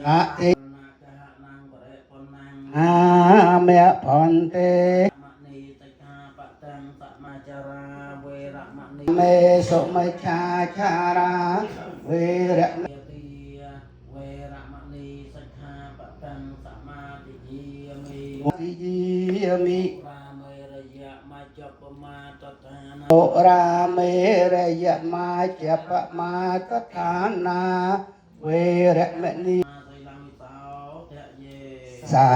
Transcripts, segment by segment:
อะติอาเมะพันเตเมสุมัจฉาชาราเวระเมติยมิโอราเมระยะมาจะปะมาตฐานาเวระมณีสา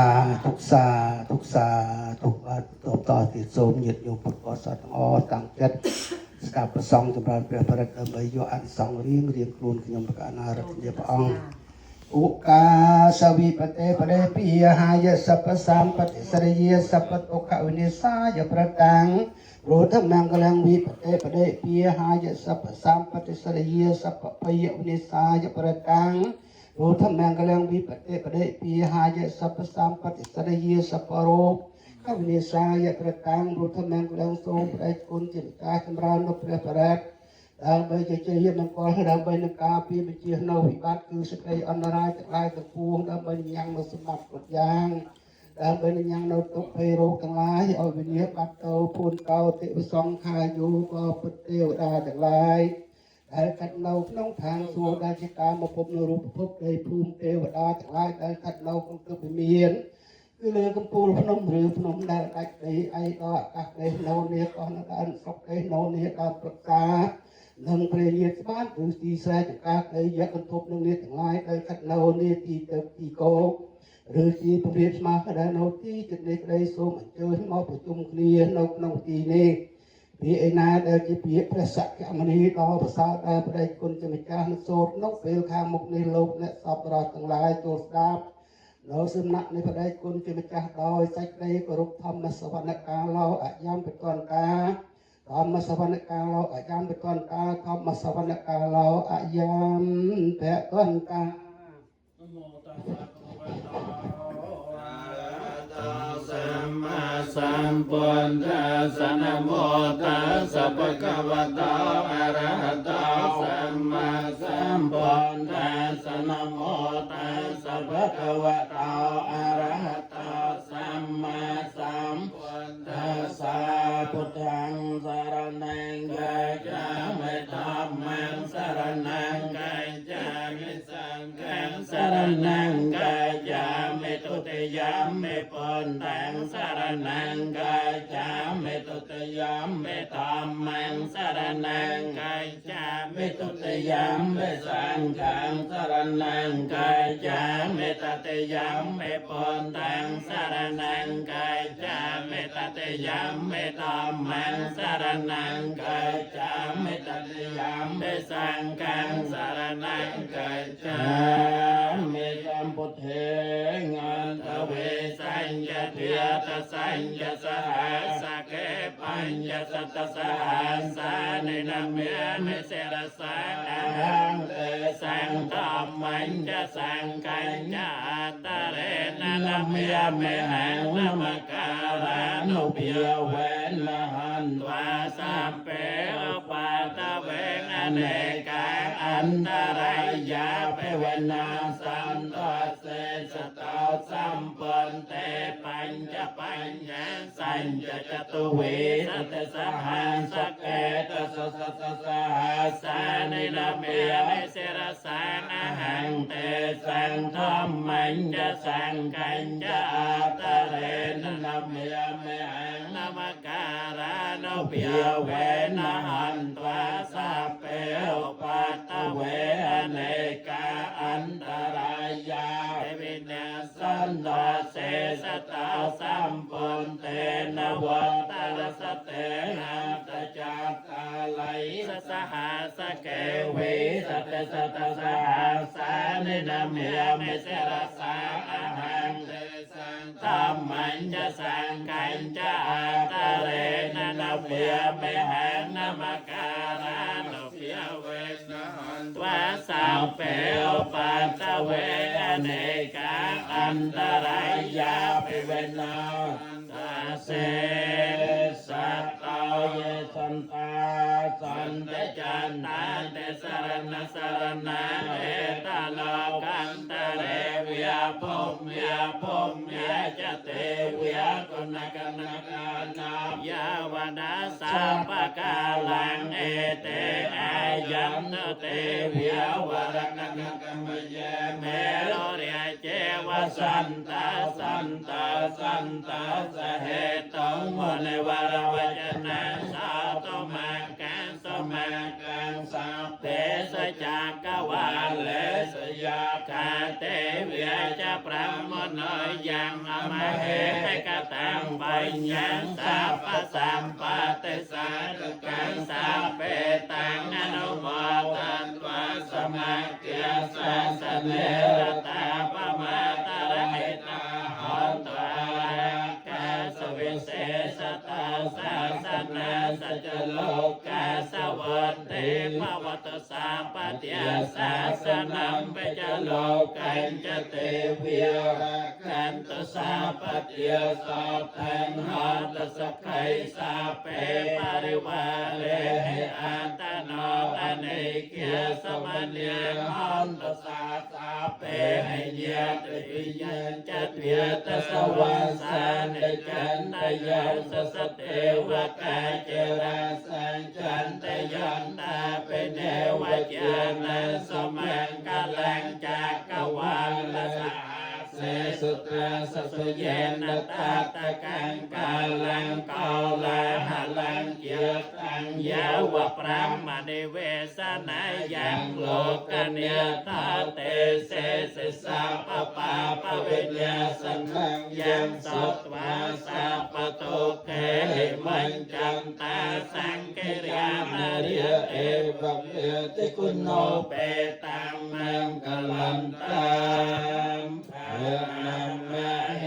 ธุสาธุสาธุตบต่อติดโสมหยุดอยู่พุทธศาสนาต่างจัดสกัดประสงค์จำรันเปรียบประดับใบยอันสองเรียงครูนขยมประการนารัตเดียพระองค์อุกาสวิปเตปเดปิยหายสัพพสามปฏิสริยสัพพตุขวินิสายประตังโรธมังกลังวิปเตปเดปิยหายสัพพสามปฏิสริยสัพพปยวินิสายประตังโรธมังกลังวิปเตปเดปิยหายสัพพสามปฏิสริยสัพพโรขวินิสายประตังโรธมังกลังทรงประกุลจิตตาชำระนพประรัตដើម្បីជាជាមង្គលដើម្បីនឹងការពីវិជានៅវិបត្តិគឺសេចក្តីអន្តរាយទាំងឡាយទាំងពួងដើម្បីញ៉ាំងនៅសម្បត្តិគ្រប់យ៉ាងដើម្បីនឹងញ៉ាំងនៅទុក្ខភ័យរោគទាំងឡាយឲ្យវិញ្ញាបាត់ទៅភូនកោតិវិសង្ខាយុក៏ពុទ្ធទេវតាទាំងឡាយដែលកាត់នៅក្នុងឋានសួគ៌ដែលជាការមកភពនៅរូបភពនៃភូមិទេវតាទាំងឡាយដែលកាត់នៅក្នុងទឹកវិមានគឺលើកំពូលភ្នំឬភ្នំដែលដាច់ដីឯកអាកាសដីនៅនេះក៏នៅដើមស្រុកឯនៅនេះដើមប្រកានឹងព្រះញាតិស្បានឬទីស្រែចង្កាដីយកកន្ធប់នឹងនេះទាំងឡាយដោយកាត់នៅនេះទីទឹកទីកោឬទីពរៀបស្មារតីនៅទីចិត្តនេះក្តីសូមអញ្ជើញមកប្រជុំគ្នានៅក្នុងទីនេះពីឯណាដែលជាពាក្យព្រះសក្យមុនីដ៏ប្រសើរដែលព្រះគុណជាម្ចាស់នឹងសូត្រនៅពេលខាងមុខនេះលោកអ្នកសពរស់ទាំងឡាយចូលស្ដាប់នៅសំណាក់នៃព្រះគុណជាម្ចាស់ដោយសេចក្តីគោរពធម្មសវនកាលោអយមបតនកាធម្មសវនកាលោអយមបតនកាធម្មសវនកាលោអយមបតនកាសម្មាសម្ពុទ្ធស្សនមោตัสสะภะคะវะโตអរហតោសម្មាសម្ពុទ្ធស្សនមោตัสสะภะคะវะโតអរហតោសម្មាសម្ពុទ្ធស្សៈពុទ្ធังសរណង្ឃัจฉាមិធម្មังសរណង្ឃัจឆាមិសង្ឃังសរណង្ឃัจឆាមិទុតិយមមេពុទ្ធังสรณังกัจฉามิตุติยมปิธัมมังสรณังกัจฉามิตุติยมปิสังฆังสรณังกัจฉามิตติยมปิพุทธังสรณังกัจฉามิตติยมปิธัมมังสรณังกัจฉามิตติยมปิสังฆังสรณังกัจฉามิสัมพุทเถงันทเวสัญญาเทียตสัญญาสหัสเกปัญญาสัตสหัสานินามิมิเสรสะอาหังเตสังธรรมัญญสังกัญญาตเรนะนามิเมหังนามการานุเปียเวนมหันวาสัพเพอุปาตเวงอเนกาอันตรายาเปวนาสันตเสสตาสัมปันเตปัญจปัญญาสัญญจตุเวสตสหัสเกตสสสสหัสานินามิมิเสรสานะหังเตสังธรรมัญญสังกัญญาตเรนนามิมิหังนามการานุเปียเวนหันตวาสัพเพอุปัตตเวอเนกาอันตรายาวินาสันตเสสตาสัมปุนเตนะวัตตรสเตนะตจักกาไลสหัสเกวิสตสตสหัสานินามิมิเสรสาอาหังเตสังธรรมัญญสังกัญจาตเรนะนามิมิหังนามการานุเปียเวนะหันตวาสัพเพอุปัตตเวอเนกาอันตรายาปิเวนาตาเสสัตตาเยสันตาสันเตจันตาเตสรณสร นาเอตโลกันตะเรวิยาภมยาภมยาจเตวิยากุณกนกานายาวนาสาปกาลังเอเตอายันเตวิยวรณกกมเยเมโลเรียเจวสันตาสันตาสันตาสเหตุมเลวรวจนะสาตุมังกังสมังกังสัพเพสจักกวาเลสยาคาเตวิยจะพระมโนยังอมเหกตังปัญญังสัพพสัมปติสาตกังสัพเพตังอนุโมทันวะสมัคเกสัสเนรตาปมาตระหิตาหันตวากาสวิเศษตาสาสนาสัจโลกาสวัตเตภวตสาปเตียสาสนัมเปจโลกันจเตวิยกันตสาปเตียสัพพันหาตสกัยสาเปปริวาเลอันตโนอเนกยสมัญญหันตสาสาเปหิยตวิยัญจเตียตสวัสสานจันตยันสสเทวกาเจราสัญจันตยันตาเป็นเทวจานันสมังกลังจากกวาลสาเสสุตราสสุเยนตาตะกังกาลังกาลาหลังเกียตังยาวะพระมณีเวสนายังโลกเนียตาเตเสสิสาปปาปเวญญาสังขังยังสัตวาสาปโตเกมันจันตาสังเกริยานาริยเอวะเอติกุณโนเปตังมังกลันตังภะนัมมะเห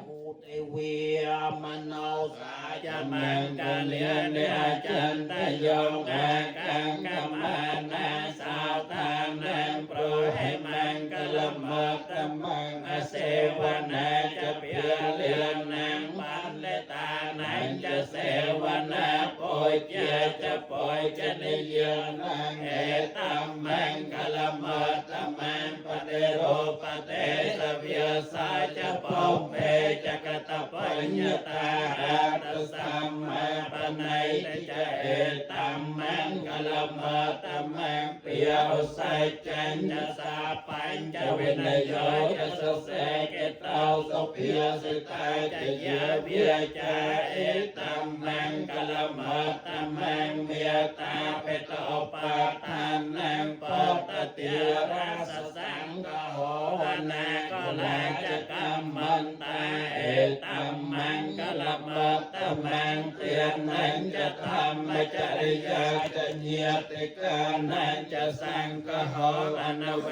อุเตเวียมโนสาจมังกะเลียเนจันตยงอากังกมานาสาวทางนังโปรให้มังกลมัตตมังอเสวนาจะเปียเลียนังปันเลตานังจะเสวนาปอยเกียจะปอยจะนิยนังเอตัมมังกลมัตตมังปเดโรปเตสเวียสาจะปอมเปจะกตปัญญตาหัตสัมมาปนัยจะเอตัมมังกลมัตตมังเปียวสัจจัญจะสาปัญจะเวนยโยจะสเสกเตาสเปียสิตาจะเยเวียจะเอตัมมังกลมัตตมังเมียตาเปตอปาทานังปตติราสสังกโหนาก็ลาจะกัมมันตาเอตัมมังกลมัตตมังเตียนังจะธรรมจริยาจะเนียติกานังจะสังกโหอนเว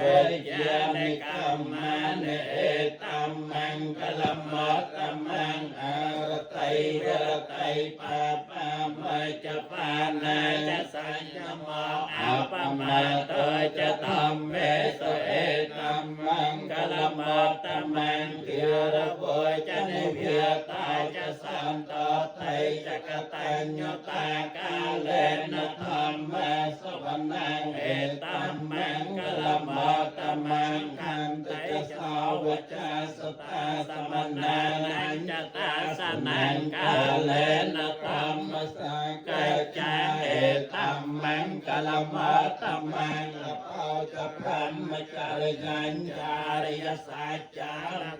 ญาในกรรมาเนเอตัมมังกลมัตตมังอารตัยเวรตัยปาปามจะปานาจะสัญญมะอัปปมาเตจะธรรมเมสเอตัมมังกลมัตตมังเกียระโวยจะนิเวียตาจะสันตไทยจะกตัญญตากาเลนะธรรมะสวนังเอตัมมังกลมัตตมังคันติสาวจาสตาสมนานังจะตาสนังกาเลนะธรรมะสังกัจจาเอตัมมังกลมัตตมังละเปาจะพรหมจาริยัญจาริยสัจจา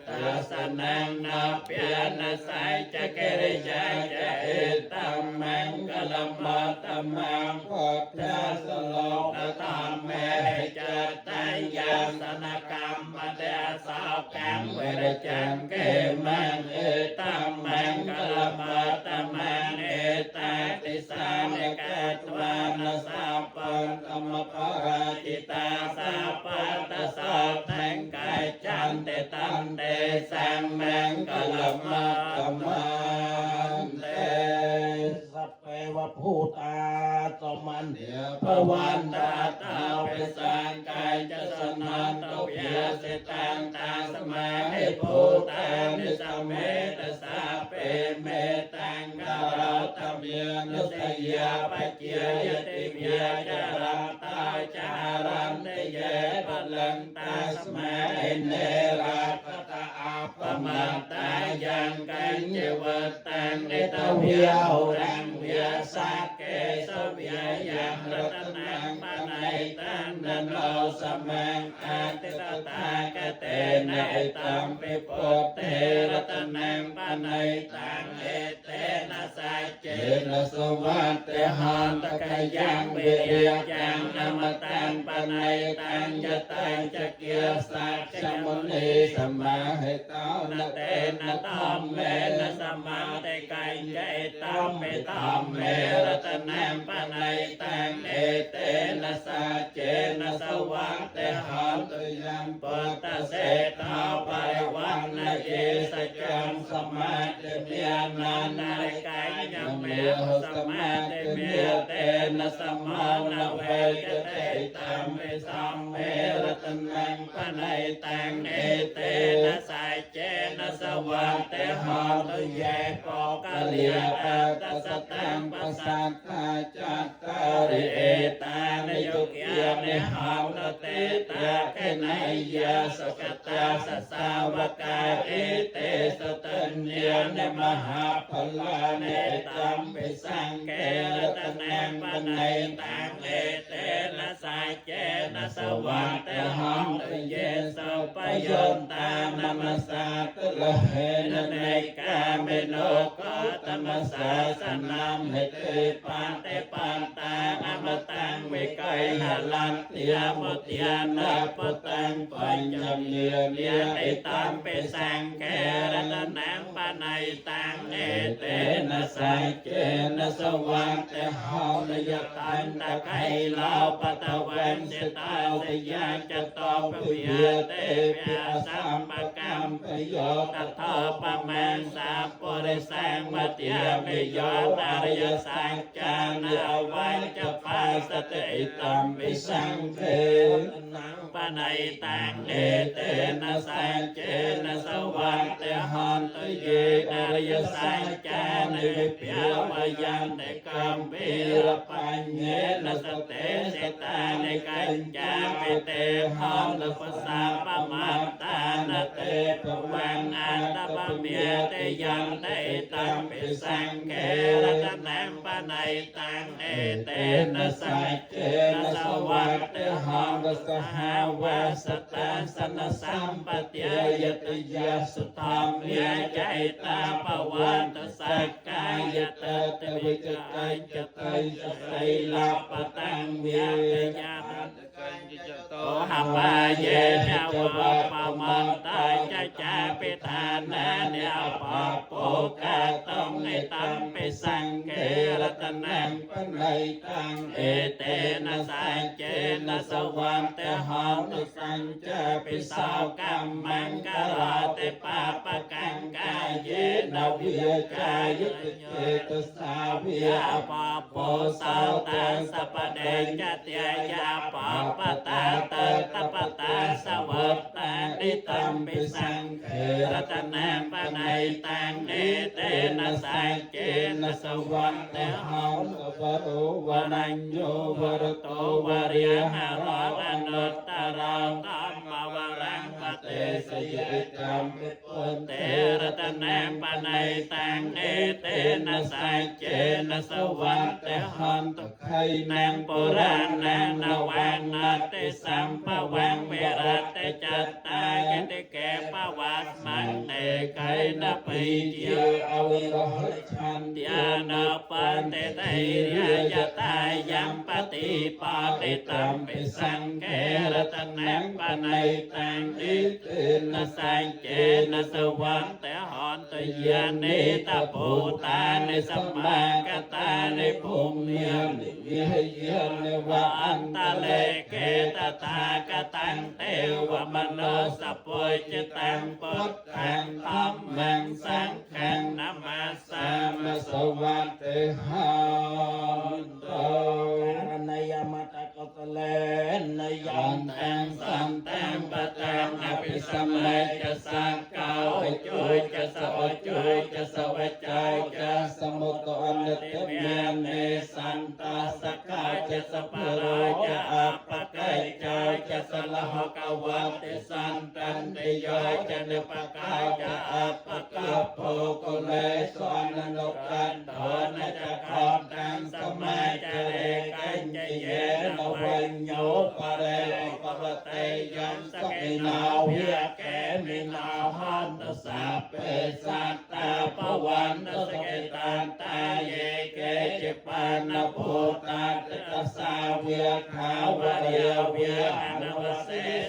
ตาสนังนาเปียนะสัจจะเกริยาจะเอตัมมังกลมัตตมังพุทธะสโลกธรรมเมจะตัญญาสนกรรมเดสาวกังเวรจังเกมังเอตัมมังกลมัตตมังเอตติสาเนกัตวานะสาปันธรรมปราจิตาสาปัตตสาทังกายจันเตตันเตสังมังกลมัตตมังเตสัพเพวะภูตาสมันเดียภวันตาตาเปสังกายจะสนันตเวียสิตังตาสมาหิภูตานิสัมเมตสาเปเมตังกาลตเมียนุสยาปเจียยติเมียจาราตาจารันเต ลังตาสมัยเนราคตาอาปมาตายังกันเจวตังเอตเวียหุรังเวียสักเกสเวียยังรัตนังปนัยตังนันโนสมังอาติตตากเตนะเอตัมปิปุตเตรัตนังปนัยตังเอเตนะสัจเจนะสวัตเตหันตะกยังเวียยังนามตังปนัยตังยตังจักเกียสัจจมุนีสมาหิตานะเตนะตัมเมนะสมาเตกัยเจตัมเมตัมเมรัตนังปนัยตังเอเตนะสัจเจนะสวัตเตหันตยังปุตตะเสตาปริวันนะเยสัจจังสมาเตเมียนานาเกายยังเมสมาเตเมียเตนะสมานาเวจเตตัมเมสัมเมรัตนังปนัยตังเอเตนะสัจเจนะสวัตเตหันตเยโกกะเลียปัตตสตังปัสสัตตาจัตตาริเอตานยุกยาเนหันตเตตาเกนัยยาสกตาสสาวกาเอเตสตัญญาเนมหาพลาเนตัมปิสังเกรัตนังปนัยตังเอเตนะสัจเจนะสวัตเตหันตเยสัพพยนตานัมสาตละเหนะเนกาเมโนกตมสาสนัมเหติปันเตปันตาอมตังวิกัยหลันเตียมุตยานาปุตังปัญญเลียเลียไอตัมเปสังเกรัตนังปนัยตังเอเตนะสัจเจนะสวัตเตหันตยตันตะไคลาปตะวันเสตาสยาจตอปวิยเตเปียสัมปกรรมปโยตถาปมังสัพปริสังมัตยามิโยนาริยสัจจานาวัจจปาสติตัมปิสังเขนังปนัยตังเอเตนะสัจเจนะสวัตเตหันตเยนาริยสัจจานิเปียวายันเตกัมปิรปัญเยนะสเตเสตาเนกัญจาปิเตหันตปัสสะปะมาตานะเตปวังอัตตปะเมียเตยังเตตัมปิสังเกรัตนังปนัยตังเอเตนะสัจเจนะสวัตเตหันตสหาวาสตัสสนสัมปติยติยาสุธรรมยาใจตาปวันตสักกายตาเตวิจกายจตัยสไสลาปตังเวียยาโตหัปะเยชาวะปะมันตาจะจาปิทานาเนียปะโปกาตังในตัมปิสังเกรัตนังปนัยตังเอเตนะสัจเจนะสวัตเตหันตสังเจปิสาวกัมมังกลาเตปะปะกังกายเยนะวิยกายุตเจตสาวิยาปะโปสาวตังสัพเดจเตยาปะปะตาตตปะตาสวัตตานิตัมปิสังเขรัตนังปนัยตังเอเตนะสัจเจนะสวัตเตหันตวโรวรัญโยวรโตวเรียหะรังอนุตตรังธัมมวรังปเตสยจัมปิปุนเตรัตนังปนัยตังเอเตนะสัจเจนะสวัตเตหันตไขนังปุรานังนวังนาติสัมภวังเวรัตจัตตาเกติเกปวัสมันเตไกนะปิเยอวิโรชันติอานาปันเตไตเรียตายัมปฏิปาติตัมปิสังเกรัตนังปนัยตังอิเตนะสัจเจนะสวัตเตหันตยานิตาปูตานิสัมมากตานิภูมิยนิวิหยนิวะอันตะเลเกตตากตังเทวมโนสัพพุจิตังพุทธังธัมมังสังฆังนะมาสามิสวัตเตหันโตนายมัตตะกตเลนยันตังสันตังปะตังอภิสัมมาจะสังกาอจุยจะสวจุยจะสวจัยจะสมุตอนิตเมียเนสันตาสกาจะสปะราจะอัปปะไกจายจะส ละหกวัตติสันตันติโยจะนิปกาจะอัปปะกะโภกุเลสวนนุกันโทนจะขอบตังสมัยจะเรกันจะเยนวัญโยปะเรปะปะเตยันสเกนาเวียแกมินาหันตสัพเพสัตตาภวันตสเกตันตาเยเกจิปานภูตาตตสาเวียขาวเรียเวียอนวเส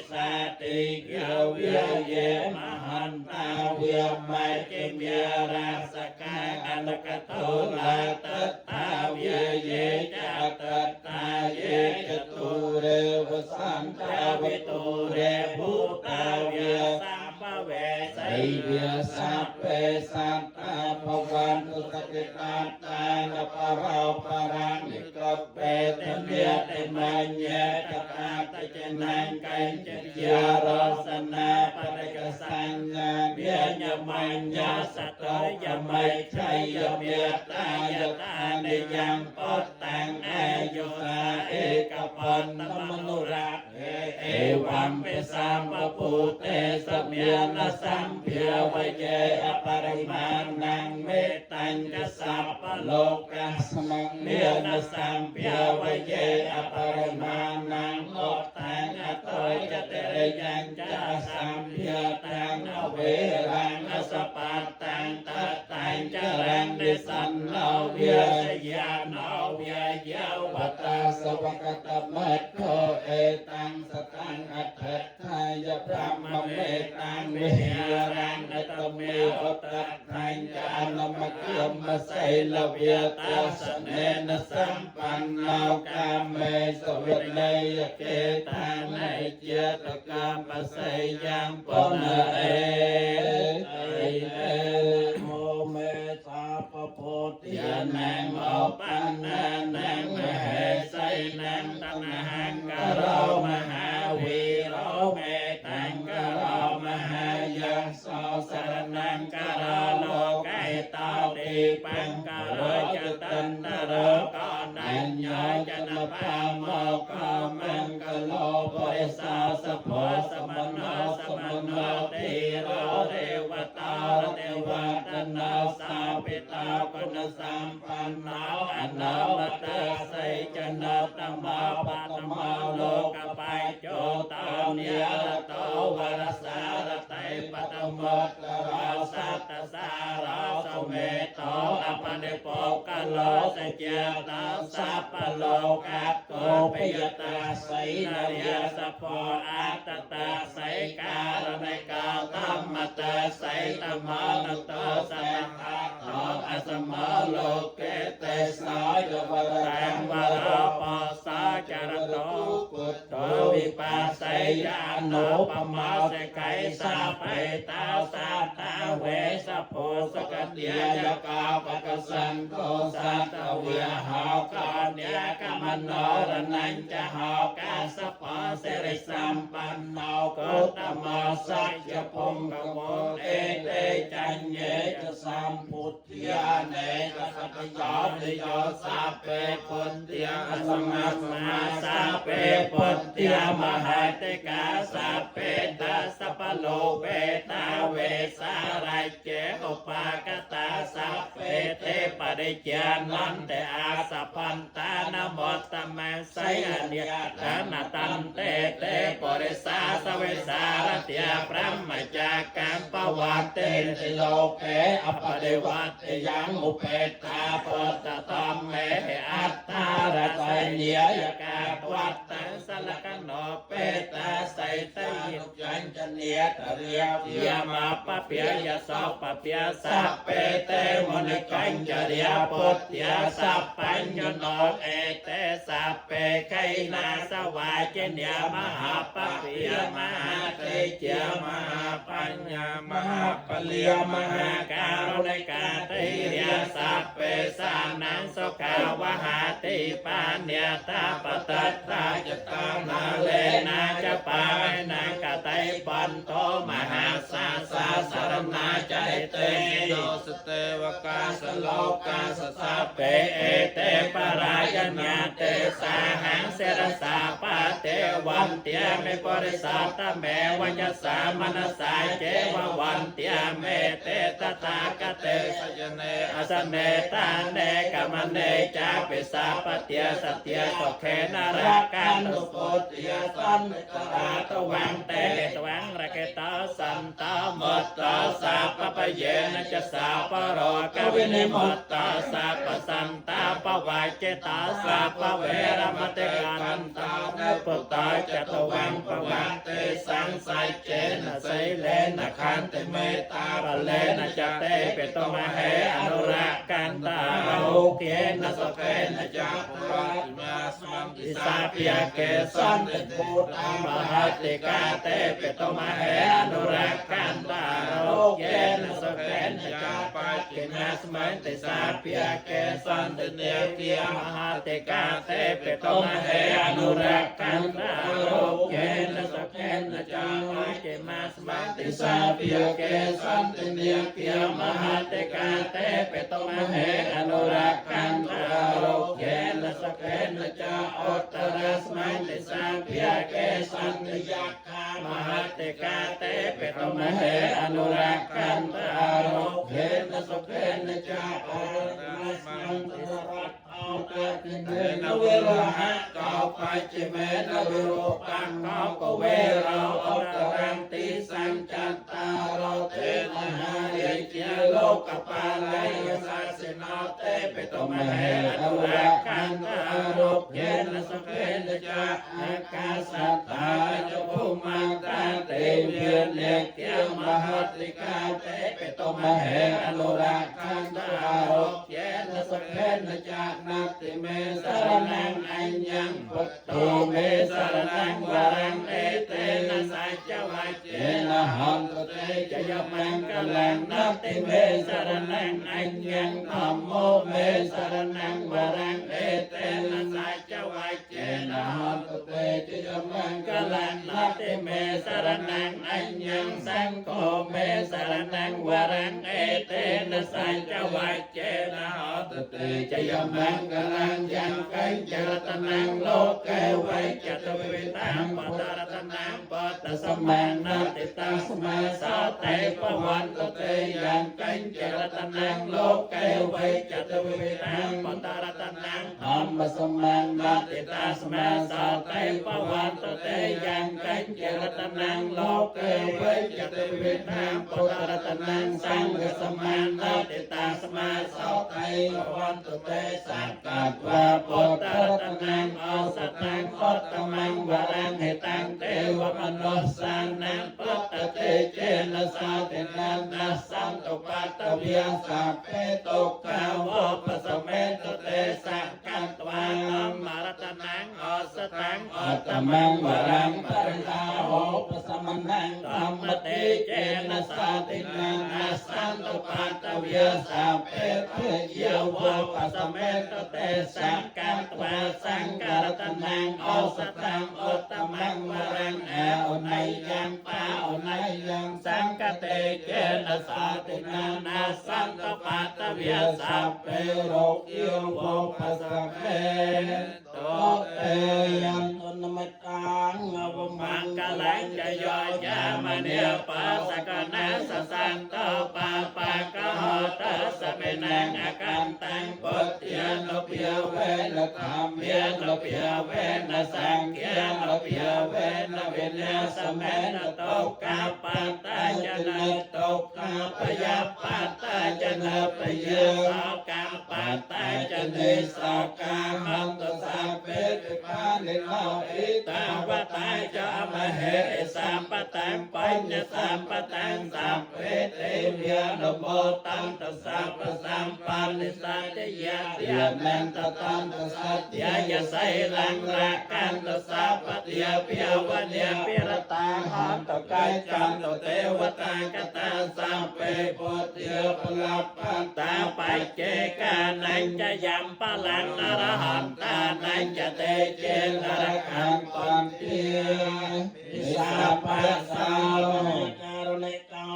สติเกเวียเยมหันตาเวียไมเกเมียราสกาอนกตุลาตตาเวียเยจัตตาเยจตุเรวสันตาวิตุเรภูตาเวียสัมภเวสีเวียสัพเพสัตตาภวันตุสกิตาตานปะเราปะรังนิกเปตเนียติมัญเยตกาตเจนังกันเจยารสนาปะริกสัญญาเบียญมัญญาสัตยมัยชัยเมียตายตาเนยังปตตังอายุสาเอกปันตมนุระเอวัมเปสัมปปุเตสเมียนสัมเพียวเยอปริมาณังเมตัญจสัพพโลกัสมังเมียนสัมเพียวเยอปริมาณังโลตังอโตจเตเรยังจะสัมเพียตังอเวรังอสปัตตังตัตตังจรังเดสันโนเวียสยานโนเวียเยวปตาสวกตมัตโคเอตังสตังอัตถัตถายพระมเมตังวิหารังอัตเมอตัตถังจานมะเกียมะไสลเวียตัสเนนสัมปันนากาเมสเวเนยเกตานัยเจตกามปะไสยังปนเอโมเมสาปโพธิยานังโอปันนานังมเหไสนังตนะหังกะโรมหาวีโรเมตังกะโรมหายะโสสรนังกะโรโลกัยตาติปังกะโรจตันตะโรกอนัญโยจนะภาโมกอมังกะโลปริสาสะโพสมโนสมโนติโรเทวตาเทวตนาสาปิตาคุณสัมปันโนอนาลตาไสจนะตมะปัตมะโลกปัยโจตาเนียรโตวรสารไตปัตมะตราสัตตสาราสเมโตอปนิโปกะโลสเจตาสัพพโลกัตโตปิยตาไสนาริยสัพพอัตตาไสการณกาธัมมตาไสตมะนโตสัพพะโตอสมะโลเกเตสายะวะรังวะราปะสาจารโตกุตโตวิปัสสยานุปมาสไกสัพเพตาสัตตาเวสโพสกเตียยกาปะกสันโตสัตเวียหากาเนียกมโนรนัญจะหากาสปะเสริสัมปันโนโกตมะสัจจพงกโวเอเตจัญเยจะสัมพุทธิยาเนจะสัพยาเตโยสัพเพปุตติยาสมัสมาสัพเพปุตติยามหาเตกาสัพเพตัสสะปะโลเปตาเวสารัจเจอุปากตาสัพเพเทปริจานันเตอาสัพพันตานโมตตะมัสสยะเนียตานตันเตเตปริสาสเวสารติยพระมจักกัมปวัตเตติโลเกอปเดวัตยังอุเปตาปัตตะเมอัตตาระไสเนียยกาวัตตังสลกโนเปตาไสตยิจันจเนียตเรียยามาปะเปียยะสปะเปียสัพเปเตมนิกัญจเรียปุตติยาสัพปัญญโนเอเตสัพเปไคนาสวาเจเนียมหาปะเปียมหาเตเจมหาปัญญามหาปเลียมหาการุณิกาเตเรียสัพเปสานังสุขาวหาติปาเนียตาปตัตตาจตานาเลนะจะปานังกะไตปันโตมหาสาสารนาใจเตโยสเตวกาส โลกาสสะเปเอเตปรายญาเตสาหังเสรสาปะเตวันเตียเมปริสัตเมวัญญสามนัสสาเจววันเตียเมเตตตากเตสยเนอสเนตาเนกัมเนจาเปสาปเตียสเตียตเขนรากันตุโปติยสันตาตวังเตตวังระเกตาสันตามตตาสาปปเยนะจะสาปโรกวินิมตตาสาปสันตาปวายเจตาสาปเวรมเตกันตาเนปตาจตวังปวังเตสังไสเจนะไสเลนะคันเตเมตาปเลนะจะเตเปตมเหอนุรักกันตาโรเกนะสเปนะจะปราติมาสมังติสาปิยเกสันเตโพธามหัตติกาเตเปตมเหอนุรักกันตาโรเกนะสเปนะจะปัจจิมาสมังติสาปิยเกสันเตเนเกียมหัตติกาเตเปตมเหอนุรักกันตาโรเกนะสเปนะจะปัจจิมาสมังติสาปิยเกสันเตเนเกียมหัตติกาเตเปตมเหอนุรักกันตาโรเกนะสเปนะจะอุตตรัสมังติสาปิยเกสันเตยัคขามหัตติกาเตเปตมเหอนุรักกันตาโรเกนะสเปนะจะอุตตรัสมังติสาเอาตะกินเนเวโรหะกาปัจจิเมนเวโรปังกากเวโรอุตตรังติสังจัตตาโรเตนะหาริเจโลกปาลัยสัสสินาเตเปตมเหอนุรักกันตาโรเกนะสเปนะจะอากาสัตตาจะภูมังตาเตเวียนเลกเกียมหัตติกาเตเปตมเหอนุรักกันตาโรเกนะสเปนะจะนัตติเมสรนังอัญญังพุทโธเมสรนังวรังเอเตนะสัจจวัจเจนะหันตเตจะยมังกลังนัตติเมสรนังอัญญังธัมโมเมสรนังวรังเอเตนะสัจจวัจเจนะหันตเตจะยมังกลังนัตติเมสรนังอัญญังสังโฆเมสรนังวรังเอเตนะสัจจวัจเจนะหันตเตจะยมังกลังยังกัญจรตนังโลกเกวัยจัตวิตังปตรตนังปตสมังนาติตังสมาสาเตปวันตเตยังกัญจรตนังโลกเกวัยจัตวิตังปตรตนังธรรมสมังนาติตังสมาสาเตปวันตเตยังกัญจรตนังโลกเกวัยจัตวิตังปตรตนังสังฆสมังนาติตังสมาสาเตปวันตเตสังกัดวาปตรตนังอสัตตังอตตมังวรังเหตังเทวมนุสสานังปตเตเจนะสาเตนะนะสัมตุปัตตเวียสัพเพตุกขาวปสเมตเตสังกัตวานัมมารตนังอสัตตังอตตมังวรังปริตาโหปสมนังธรรมเตเจนะสาเตนะนะสัมตุปัตตเวียสัพเพเทเยวปสเมตเตสังกัตวาสังกรตนังอสัตตังอตตมังวรังอนัยยังปาอนัยยังสังกเตเจนะสาตินานาสันตปัตตเวียสัพเพโรกิโยโภปสเมโตเตยังตุนมิตังอวมังกลังจะโยยามเนียปัสสกนาสสันโตปาปากหอตัสเมนังอากันตังปุตเตียนเปียเวนะธรรมเยนเปียเวนะสังเกียนเปียเวนะเวนะสเมนะโตกาปัตตาจะนะโตกาปยาปัตตาจะนะปยาสากาปัตตาจะเนสากาหันตสัพเพติปานิโนอิตาวตาจะมเหสัมปตังปัญญสัมปตังสัพเพเทเวียนโมตันตสัพพสัมปันนิสัตยะเตียแมนตตันตสัตยายะไสลังรักกันตสัพพเตียเปียวเนียปิรตาหันตกายจันตเทวตากตาสัพเพปุตเตียปลัปปันตาปัจเจกานัญจะยัมปลังนรหันตานัญจะเตเจนรคังปันเตียวิสาปัสสาวการุณิกา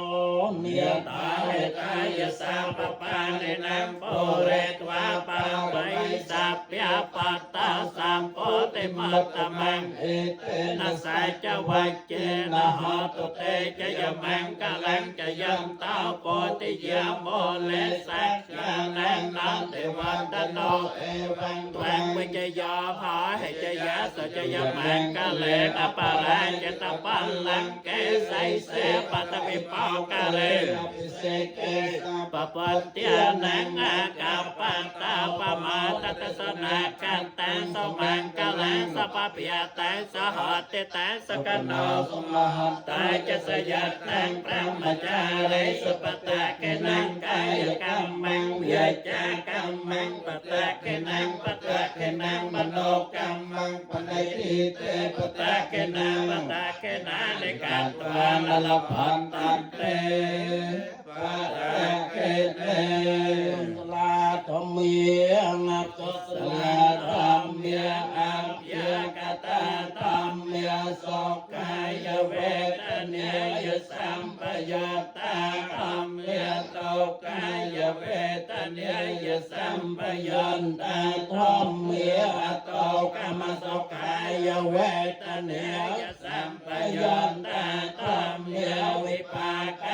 เนียตาเหตายสัพพ ปานินังปุเรตวาปาริสัพยาปัตตาสัมโพธิมัตตมังเอเตนะสัจวัจเจนะหอตุเตจะยมังกะลังจะยัมตาโพธิยาโมเลสักกานังนันเทวันตโนเอวังตวังวิจยาภาเหจยะสัจยมังกะเลอปาราเจตปัลลังเกไสเสปัตวิปากะเลปปัตติยนังอากาปัตตาปมาตตสนาคันตังสมังกะลังสปปิยตังสหัตติตังสกโนสมหัตตาจะสยัตตังพระมจาริสุปตะเกนังกายกรรมังวิจากรรมังปตะเกนังปตะเกนังมโนกรรมังปนัยติเตปตะเกนังปตะเกนานิกัตวานลพันตันเตปตะเกเตลาธเมียงกุศลธรรมเมียอัพยกตาธรรมเมียสกายเวทเนียสัมปยุตตาธรรมเมียโตกายเวทเนียสัมปยุตตาธรรมเมียโตกามสกายเวทเนียสัมปยุตตาธรรมเมียวิปาก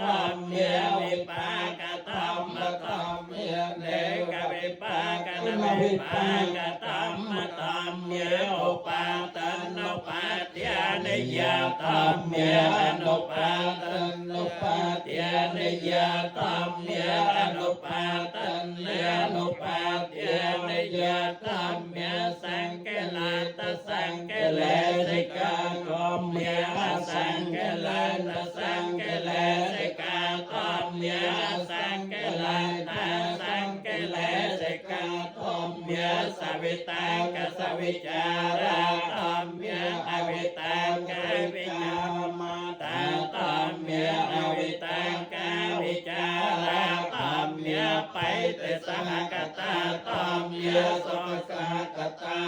ธรรมเมียวิปากธรรมธรรมเมียเนกวิปากนวิปากธรรมธรรมเมียอุปาตันนุปาทิยานิยธรรมเมียอนุปาตันนุปาทิยานิยธรรมเมียอนุปาตันเมียอนุปาทิยานิยธรรมเมียสังเกลาตสังเกเลสิกาธรรมเมียสังเกลาตสังเกเลสิกาธรรมเมียสังเกลาตสังเกเลสิกาธรรมเมียสวิตังกสวิจาราธรรมเมียอวิตังกวิจามาตาธรรมเมียอวิตังกวิจาราธรรมเมียไปเตสหกตาธรรมเมียสสหกตาธรร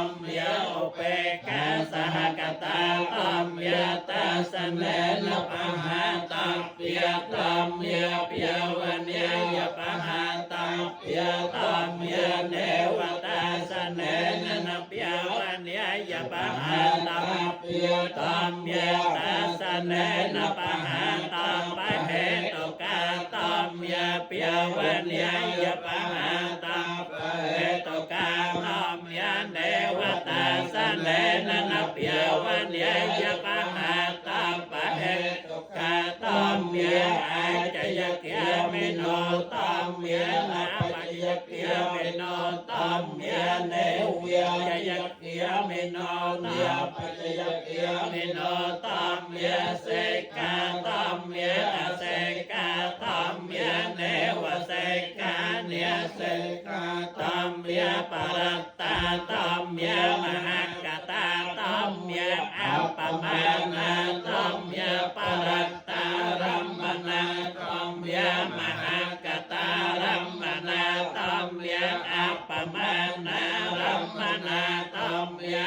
มเมียอุเปกาสหกตาธรรมเมียตาสเนนปหาตังเปียธรรมเมียเปียวันเนียปหาตังเปียธรรมเมียเนวตาสเนนเปียวันเนียปหาตังเปียธรรมเมียตาสเนนปหาตังปะเหตุกาธรรมเมียเปียวันเนียปหาตังปะเหตุกาธรรมเมียเนวตาสเนนเปียวันเนียปหาตังปะเหตุกาธรรมเมียอาจยเกียมิโนธรรมเมียอาปัจยเกียมิโนธรรมเมียเนวเยยเกียมิโนเนียปัจยเกียมิโนธรรมเมียเสกาธรรมเมียเสกาธรรมเมียเนวเสกาเนียเสกาธรรมเมียปรัตตาธรรมเมียมหากตาธรรมเมียอัปปมานาธรรมเมียปรัตตารัมมนาธรรมเมียมหากตารัมมนาธรรมเมียอัปปมานารัมมนาธรรมเมีย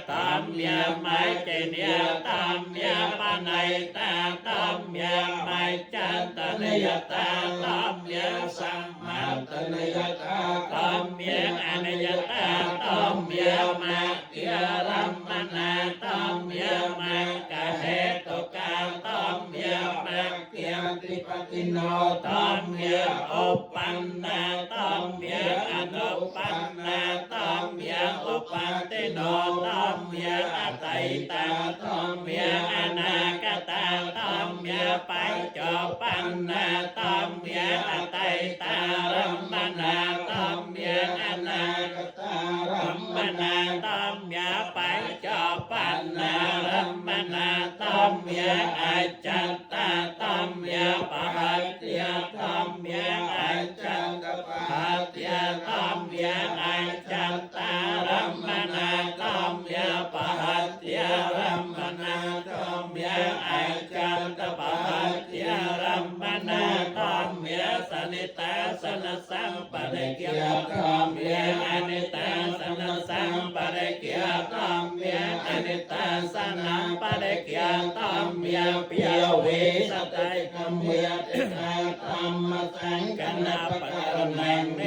ธรรมเมียไม่เจเนียธรรมเมียปนัยตาธรรมเมียไม่จันตนิยตาธรรมเมียสัมมาตนิยตาธรรมเมียอนิยตาธรรมเมียมาเกียรัมมนาธรรมเมียมากะเหตุกาธรรมเมียมาเกียติปติโนธรรมเมียอุปันนาธรรมเมียอนุปันนาธรรมเมียอุปันติโนธรรมเมียอตัยตาธรรมเมียอนาคตาธรรมเมียปัญจปันนาธรรมเมียอตัยตารัมมนาธรรมเมียอนาคตารัมมนาธรรมเมียปัญจปันนารัมมนาธรรมเมียอาจัตตาธรรมเมียปหัตติยธรรมเมียอาจัตตปหัตติยธรรมเมียอาจัตตารัมมนาธรรมเมียปหัตติยรัมมนาธรรมเมียอาจัตตปหัตติยรัมมนาธรรมเมียสนิตาสนสัมปะเดเกียธรรมเมียอนิตาสนสัมปะเดเกียธรรมเมียอนิตาสนัมปะเดเกียธรรมเมียเปียเวสตัยธรรมเมียเตตาธรรมส สังฆนาปะการนังเน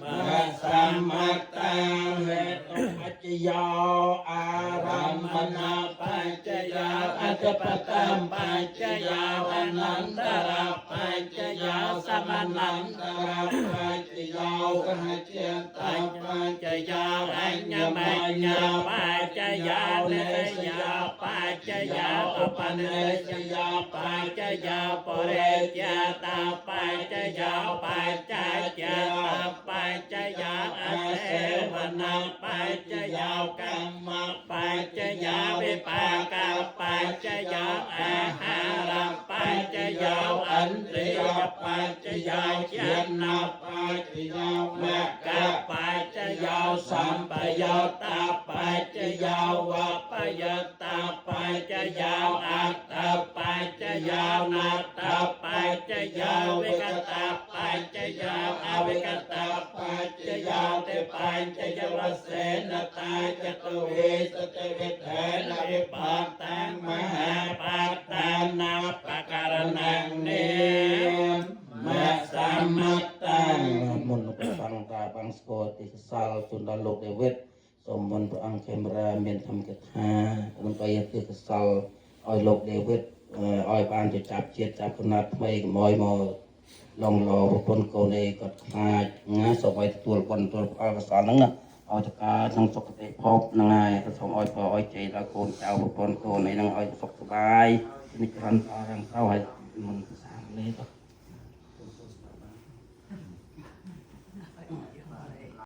มะสัมมัตตังเหตุปัจจโยอารัมมณปัจจโยอัจปตัมปัจจโยอนันตระปัจจโยสมนันตระปัจจโยกหเจตังปัจจโยอัญญมัญญปัจจโยเนยปัจจโยอปเนยปัจจโยปเรจตาปัจจโยปัจจเจตาปัจจโยอัสเสวนาปัจจโยกัมมปัจจโยวิปากาปัจจโยอาหารปัจจโยอันตริยปัจจโยเจนะปัจจโยมะกะปัจจโยสัมปโยตาปัจจโยวัปโยตาปัจจโยอัตตปัจจโยนัตตปัจจโยวิกตปัจจโยอวิกตปัจจโยเตปัจจโยวเสนตาจตุเวสเตวิเทนะวิปัตตังมหาปัตตานาปะการนังเนมะสัมมัตตังมุนไปฟังตาบังสโกติสาลสุนดาโลกเดวิดสมมุนพระอังเคมราเมียนธรรมกถาลงไปติสาลอ้อยโลกเดวิดอ้อยปานจะจับเจียดจับขนาดไม่มอยมอลองรอพระพลโกเนกดขายงาสบายตัวคนตัวอากาศนั้นนะเอาจากการทั้งสุขเตพบนางไงก็สมอ้อยพออ้อยใจตะโกนเจ้าพระพลโกในนางอ้อยสุขสบายนี่ครันเอาทางเข้าให้มันสร้างเลยก็